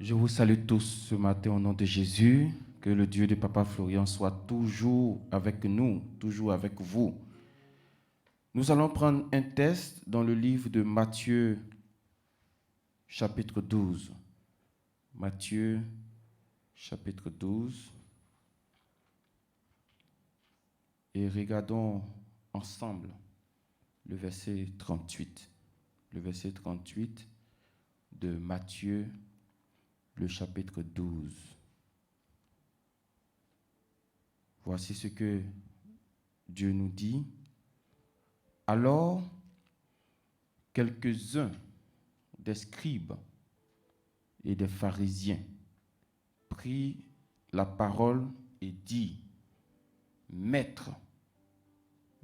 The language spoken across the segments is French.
Je vous salue tous ce matin au nom de Jésus. Que le Dieu de Papa Florian soit toujours avec nous, toujours avec vous. Nous allons prendre un texte dans le livre de Matthieu, chapitre 12. Matthieu, chapitre 12. Et regardons ensemble le verset 38. Le verset 38 de Matthieu, le chapitre 12. Voici ce que Dieu nous dit. Alors, quelques-uns des scribes et des pharisiens prirent la parole et dit: Maître,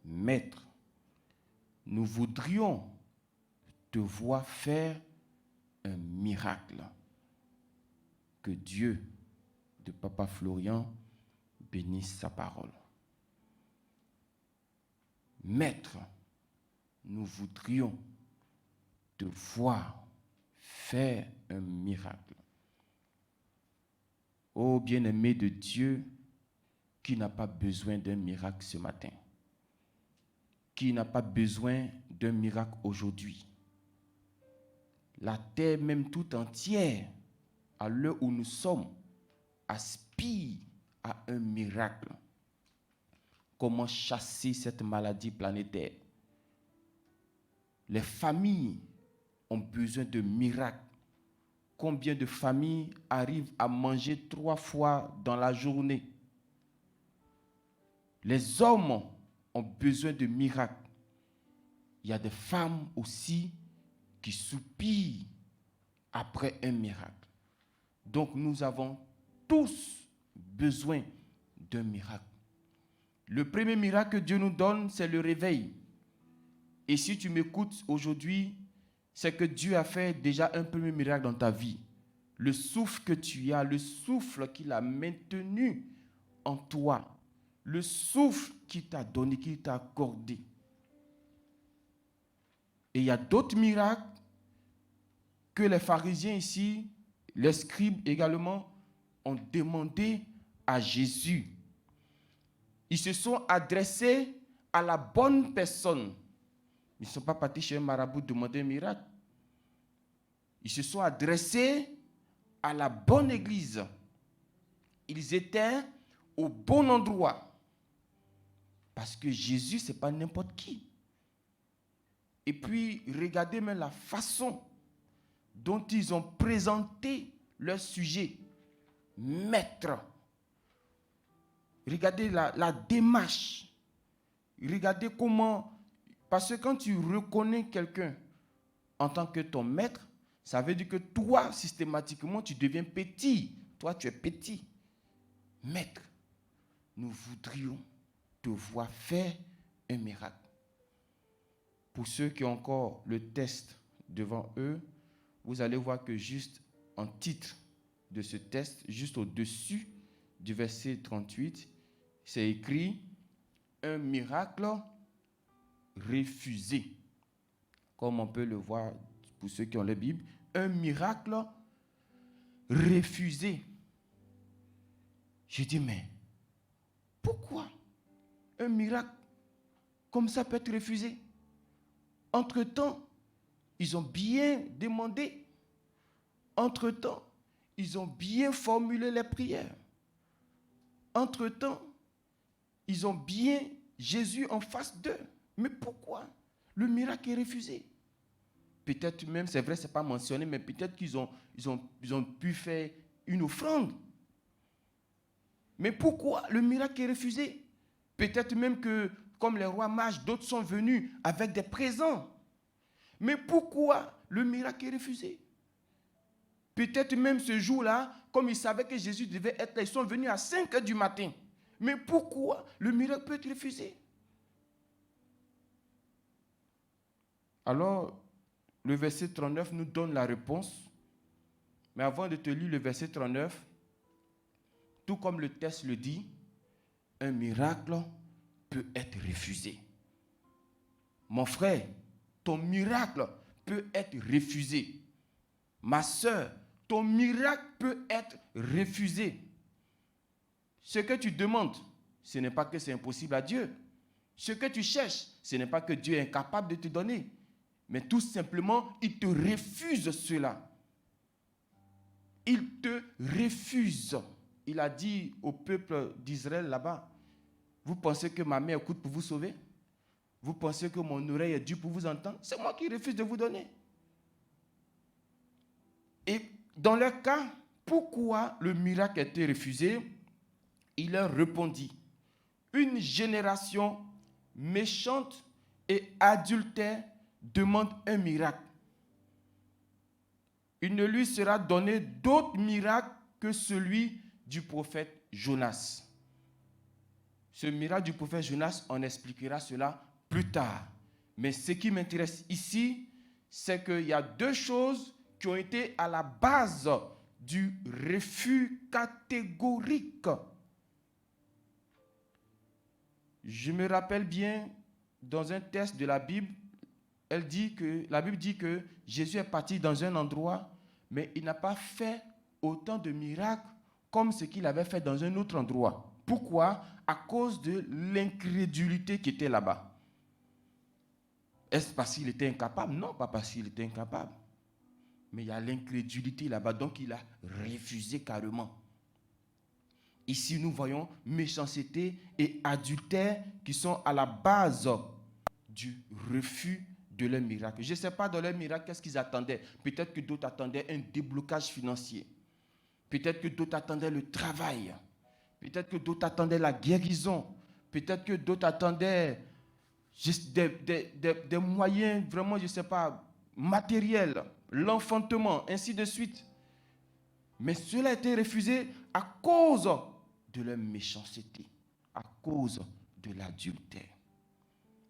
Maître, nous voudrions te voir faire un miracle. Que Dieu de Papa Florian bénisse sa parole. Maître, nous voudrions te voir faire un miracle. Ô bien-aimé de Dieu, qui n'a pas besoin d'un miracle ce matin? Qui n'a pas besoin d'un miracle aujourd'hui? La terre même tout entière, à l'heure où nous sommes, aspire à un miracle. Comment chasser cette maladie planétaire? Les familles ont besoin de miracles. Combien de familles arrivent à manger 3 fois dans la journée? Les hommes ont besoin de miracles. Il y a des femmes aussi qui soupirent après un miracle. Donc nous avons tous besoin d'un miracle. Le premier miracle que Dieu nous donne, c'est le réveil. Et si tu m'écoutes aujourd'hui, c'est que Dieu a fait déjà un premier miracle dans ta vie. Le souffle que tu as, le souffle qu'il a maintenu en toi, le souffle qu'il t'a donné, qu'il t'a accordé. Et il y a d'autres miracles que les pharisiens ici, les scribes également, ont demandé à Jésus. Ils se sont adressés à la bonne personne. Ils ne sont pas partis chez un marabout demander un miracle. Ils se sont adressés à la bonne église. Ils étaient au bon endroit. Parce que Jésus, ce n'est pas n'importe qui. Et puis, regardez même la façon dont ils ont présenté leur sujet. Maître. Regardez la démarche. Regardez comment... Parce que quand tu reconnais quelqu'un en tant que ton maître, ça veut dire que toi, systématiquement, tu deviens petit. Toi, tu es petit. Maître, nous voudrions te voir faire un miracle. Pour ceux qui ont encore le test devant eux, vous allez voir que juste en titre de ce test, juste au-dessus du verset 38, c'est écrit « Un miracle refusé ». Comme on peut le voir pour ceux qui ont la Bible, un miracle refusé. Je dis, mais pourquoi un miracle comme ça peut être refusé? Entre-temps, ils ont bien demandé. Entre-temps, ils ont bien formulé les prières. Entre-temps, ils ont bien Jésus en face d'eux. Mais pourquoi le miracle est refusé? Peut-être même, c'est vrai, ce n'est pas mentionné, mais peut-être qu'ils ont pu faire une offrande. Mais pourquoi le miracle est refusé? Peut-être même que, comme les rois mages, d'autres sont venus avec des présents. Mais pourquoi le miracle est refusé? Peut-être même ce jour-là, comme ils savaient que Jésus devait être là, ils sont venus à 5 heures du matin. Mais pourquoi le miracle peut être refusé? Alors, le verset 39 nous donne la réponse. Mais avant de te lire le verset 39, tout comme le texte le dit, un miracle peut être refusé. Mon frère, ton miracle peut être refusé. Ma soeur, ton miracle peut être refusé. Ce que tu demandes, ce n'est pas que c'est impossible à Dieu. Ce que tu cherches, ce n'est pas que Dieu est incapable de te donner. Mais tout simplement, il te refuse cela. Il te refuse. Il a dit au peuple d'Israël là-bas, vous pensez que ma main écoute pour vous sauver? Vous pensez que mon oreille est dure pour vous entendre? C'est moi qui refuse de vous donner. Et dans leur cas, pourquoi le miracle a été refusé? Il leur répondit, une génération méchante et adultère demande un miracle. Il ne lui sera donné d'autre miracle que celui du prophète Jonas. Ce miracle du prophète Jonas, on expliquera cela plus tard. Mais ce qui m'intéresse ici, c'est qu'il y a deux choses qui ont été à la base du refus catégorique. Je me rappelle bien, dans un texte de la Bible, la Bible dit que Jésus est parti dans un endroit, mais il n'a pas fait autant de miracles comme ce qu'il avait fait dans un autre endroit. Pourquoi? À cause de l'incrédulité qui était là-bas. Est-ce parce qu'il était incapable? Non, pas parce qu'il était incapable. Mais il y a l'incrédulité là-bas, donc il a refusé carrément. Ici, nous voyons méchanceté et adultère qui sont à la base du refus de leur miracle. Je ne sais pas dans leur miracle qu'est-ce qu'ils attendaient. Peut-être que d'autres attendaient un déblocage financier. Peut-être que d'autres attendaient le travail. Peut-être que d'autres attendaient la guérison. Peut-être que d'autres attendaient juste des moyens vraiment, je ne sais pas, matériels, l'enfantement, ainsi de suite. Mais cela a été refusé à cause de leur méchanceté, à cause de l'adultère.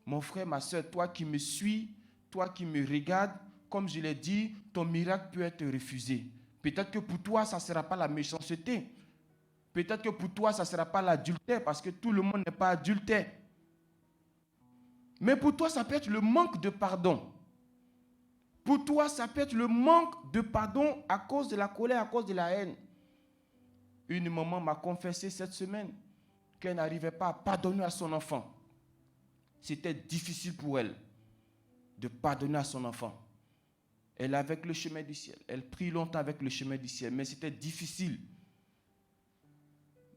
Mon frère, ma soeur, toi qui me suis, toi qui me regardes, comme je l'ai dit, ton miracle peut être refusé. Peut-être que pour toi, ça ne sera pas la méchanceté. Peut-être que pour toi, ça ne sera pas l'adultère, parce que tout le monde n'est pas adultère. Mais pour toi, ça peut être le manque de pardon. Pour toi, ça peut être le manque de pardon à cause de la colère, à cause de la haine. Une maman m'a confessé cette semaine qu'elle n'arrivait pas à pardonner à son enfant. C'était difficile pour elle de pardonner à son enfant. Elle est avec le chemin du ciel. Elle prie longtemps avec le chemin du ciel, mais c'était difficile.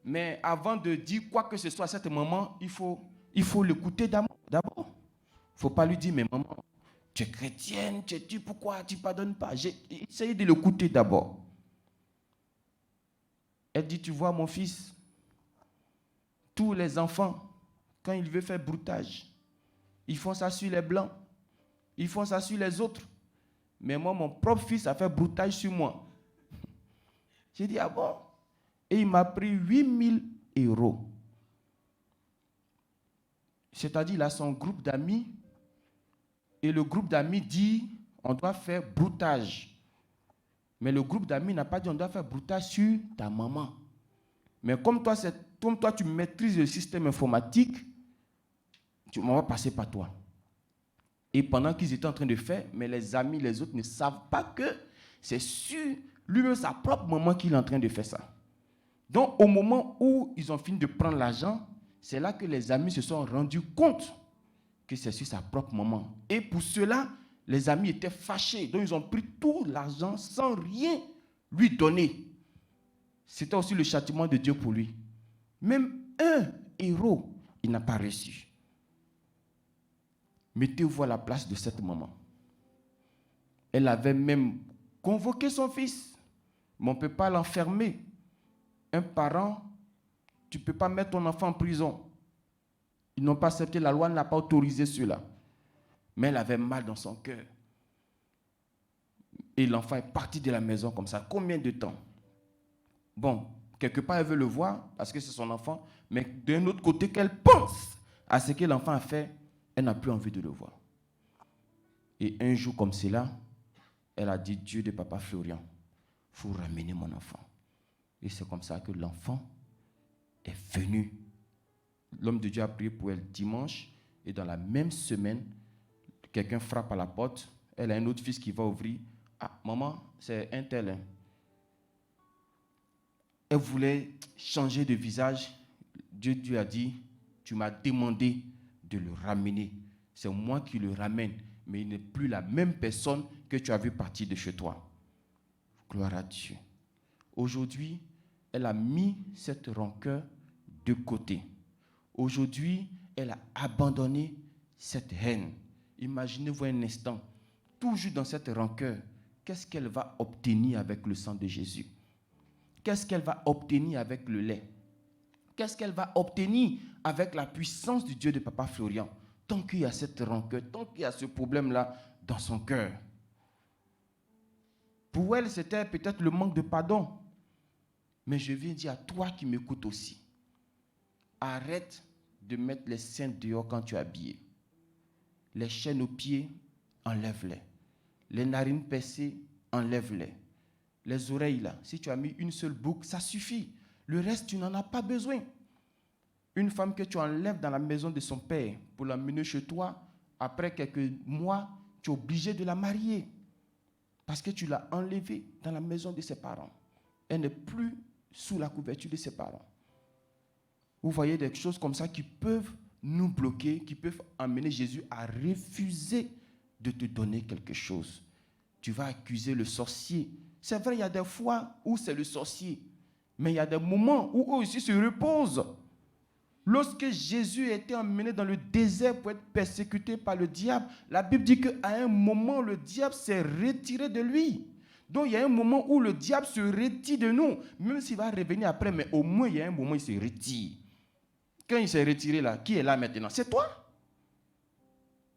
Mais avant de dire quoi que ce soit à cette maman, il faut l'écouter d'abord. Il ne faut pas lui dire, mais maman, tu es chrétienne, pourquoi tu ne pardonnes pas? J'ai essayé de l'écouter d'abord. Elle dit, tu vois mon fils, tous les enfants, quand ils veulent faire broutage, ils font ça sur les blancs, ils font ça sur les autres. Mais moi, mon propre fils a fait broutage sur moi. J'ai dit, ah bon? Et il m'a pris 8 000 €. C'est-à-dire, il a son groupe d'amis. Et le groupe d'amis dit, on doit faire broutage. Mais le groupe d'amis n'a pas dit, on doit faire broutage sur ta maman. Mais comme toi, tu maîtrises le système informatique, on va passer par toi. Et pendant qu'ils étaient en train de faire, mais les amis, les autres ne savent pas que c'est sur lui-même sa propre maman qu'il est en train de faire ça. Donc, au moment où ils ont fini de prendre l'argent, c'est là que les amis se sont rendus compte que c'est sur sa propre maman. Et pour cela, les amis étaient fâchés. Donc, ils ont pris tout l'argent sans rien lui donner. C'était aussi le châtiment de Dieu pour lui. Même 1 €, il n'a pas reçu. Mettez-vous à la place de cette maman. Elle avait même convoqué son fils. Mais on ne peut pas l'enfermer. Un parent, tu ne peux pas mettre ton enfant en prison. Ils n'ont pas accepté, la loi n'a pas autorisé cela. Mais elle avait mal dans son cœur. Et l'enfant est parti de la maison comme ça. Combien de temps? Bon, quelque part, elle veut le voir parce que c'est son enfant. Mais d'un autre côté, qu'elle pense à ce que l'enfant a fait, elle n'a plus envie de le voir. Et un jour comme cela, elle a dit, Dieu de papa Florian, il faut ramener mon enfant. Et c'est comme ça que l'enfant est venu. L'homme de Dieu a prié pour elle dimanche. Et dans la même semaine, quelqu'un frappe à la porte. Elle a un autre fils qui va ouvrir. Ah, maman, c'est un tel. Hein. elle voulait changer de visage. Dieu lui a dit, tu m'as demandé de le ramener. C'est moi qui le ramène, mais il n'est plus la même personne que tu as vu partir de chez toi. Gloire à Dieu. Aujourd'hui, elle a mis cette rancœur de côté. Aujourd'hui, elle a abandonné cette haine. Imaginez-vous un instant, toujours dans cette rancœur, qu'est-ce qu'elle va obtenir avec le sang de Jésus? Qu'est-ce qu'elle va obtenir avec le lait? Qu'est-ce qu'elle va obtenir avec la puissance du Dieu de Papa Florian? Tant qu'il y a cette rancœur, tant qu'il y a ce problème-là dans son cœur. Pour elle, c'était peut-être le manque de pardon. Mais je viens dire à toi qui m'écoutes aussi, arrête de mettre les seins dehors quand tu es habillé. Les chaînes aux pieds, enlève-les. Les narines percées, enlève-les. Les oreilles là, si tu as mis une seule boucle, ça suffit. Le reste, tu n'en as pas besoin. Une femme que tu enlèves dans la maison de son père pour l'emmener chez toi, après quelques mois, tu es obligé de la marier. Parce que tu l'as enlevée dans la maison de ses parents. Elle n'est plus sous la couverture de ses parents. Vous voyez des choses comme ça qui peuvent nous bloquer, qui peuvent amener Jésus à refuser de te donner quelque chose. Tu vas accuser le sorcier. C'est vrai, il y a des fois où c'est le sorcier, mais il y a des moments où eux aussi se reposent. Lorsque Jésus a été emmené dans le désert pour être persécuté par le diable, la Bible dit qu'à un moment, le diable s'est retiré de lui. Donc, il y a un moment où le diable se retire de nous, même s'il va revenir après, mais au moins, il y a un moment où il se retire. Quand il s'est retiré là, qui est là maintenant? C'est toi.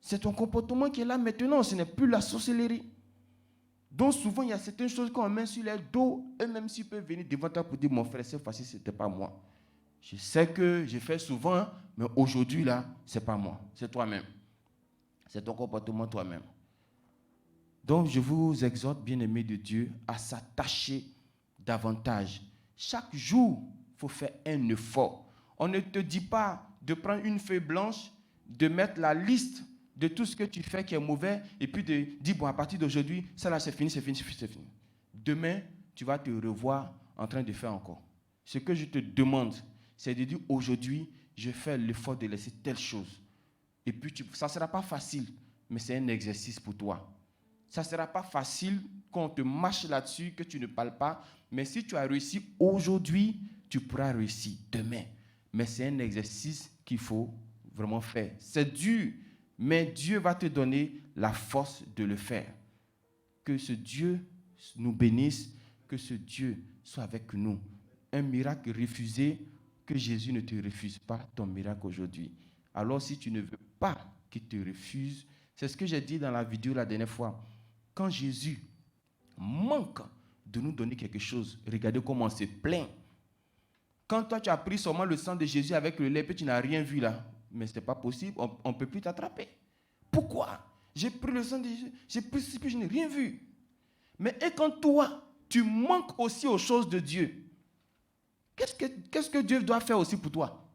C'est ton comportement qui est là maintenant, ce n'est plus la sorcellerie. Donc, souvent, il y a certaines choses qu'on met sur les dos, et même s'ils peuvent venir devant toi pour dire, mon frère, cette fois-ci, ce n'était pas moi. Je sais que j'ai fait souvent, mais aujourd'hui, là, ce n'est pas moi. C'est toi-même. C'est ton comportement toi-même. Donc, je vous exhorte, bien-aimés de Dieu, à s'attacher davantage. Chaque jour, il faut faire un effort. On ne te dit pas de prendre une feuille blanche, de mettre la liste de tout ce que tu fais qui est mauvais, et puis de dire, bon, à partir d'aujourd'hui, ça là, c'est fini, c'est fini, c'est fini. Demain, tu vas te revoir en train de faire encore. Ce que je te demande, c'est de dire, aujourd'hui, je fais l'effort de laisser telle chose. Et puis, ça ne sera pas facile, mais c'est un exercice pour toi. Ça ne sera pas facile quand on te marche là-dessus, que tu ne parles pas. Mais si tu as réussi aujourd'hui, tu pourras réussir demain. Mais c'est un exercice qu'il faut vraiment faire. C'est dur, mais Dieu va te donner la force de le faire. Que ce Dieu nous bénisse, que ce Dieu soit avec nous. Un miracle refusé, que Jésus ne te refuse pas ton miracle aujourd'hui. Alors si tu ne veux pas qu'il te refuse, c'est ce que j'ai dit dans la vidéo la dernière fois. Quand Jésus manque de nous donner quelque chose, regardez comment on se plaint. Quand toi tu as pris seulement le sang de Jésus avec le lait, puis tu n'as rien vu là, mais ce n'est pas possible, on ne peut plus t'attraper. Pourquoi? J'ai pris le sang de Jésus, j'ai pris ce que je n'ai rien vu. Mais et quand toi, tu manques aussi aux choses de Dieu, qu'est-ce que Dieu doit faire aussi pour toi?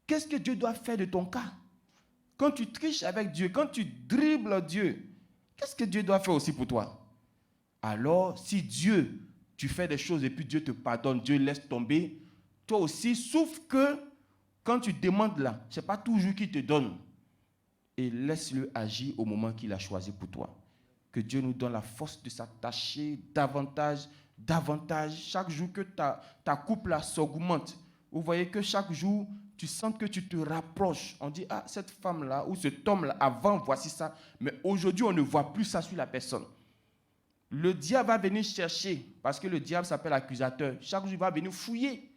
Qu'est-ce que Dieu doit faire de ton cas? Quand tu triches avec Dieu, quand tu dribbles Dieu, qu'est-ce que Dieu doit faire aussi pour toi? Alors, si Dieu, tu fais des choses et puis Dieu te pardonne, Dieu laisse tomber, toi aussi, sauf que quand tu demandes là, ce n'est pas toujours qu'il te donne. Et laisse-le agir au moment qu'il a choisi pour toi. Que Dieu nous donne la force de s'attacher davantage, davantage. Chaque jour que ta couple là s'augmente, vous voyez que chaque jour, tu sens que tu te rapproches. On dit, ah, cette femme-là ou cet homme-là, avant, voici ça. Mais aujourd'hui, on ne voit plus ça sur la personne. Le diable va venir chercher, parce que le diable s'appelle accusateur. Chaque jour, il va venir fouiller.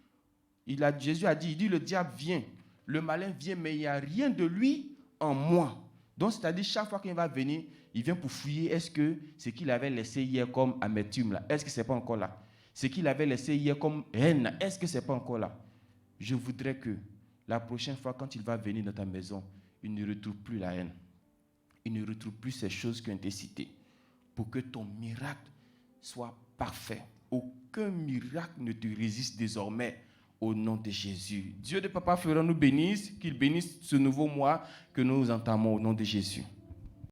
Jésus a dit, le diable vient. Le malin vient, mais il n'y a rien de lui en moi. Donc, c'est-à-dire, chaque fois qu'il va venir, il vient pour fouiller. Est-ce que ce qu'il avait laissé hier comme amertume, là, est-ce que ce n'est pas encore là? Ce qu'il avait laissé hier comme haine, est-ce que ce n'est pas encore là? Je voudrais que la prochaine fois, quand il va venir dans ta maison, il ne retrouve plus la haine. Il ne retrouve plus ces choses qui ont été citées. Pour que ton miracle soit parfait. Aucun miracle ne te résiste désormais au nom de Jésus. Dieu de Papa Florian nous bénisse, qu'il bénisse ce nouveau mois que nous entamons au nom de Jésus.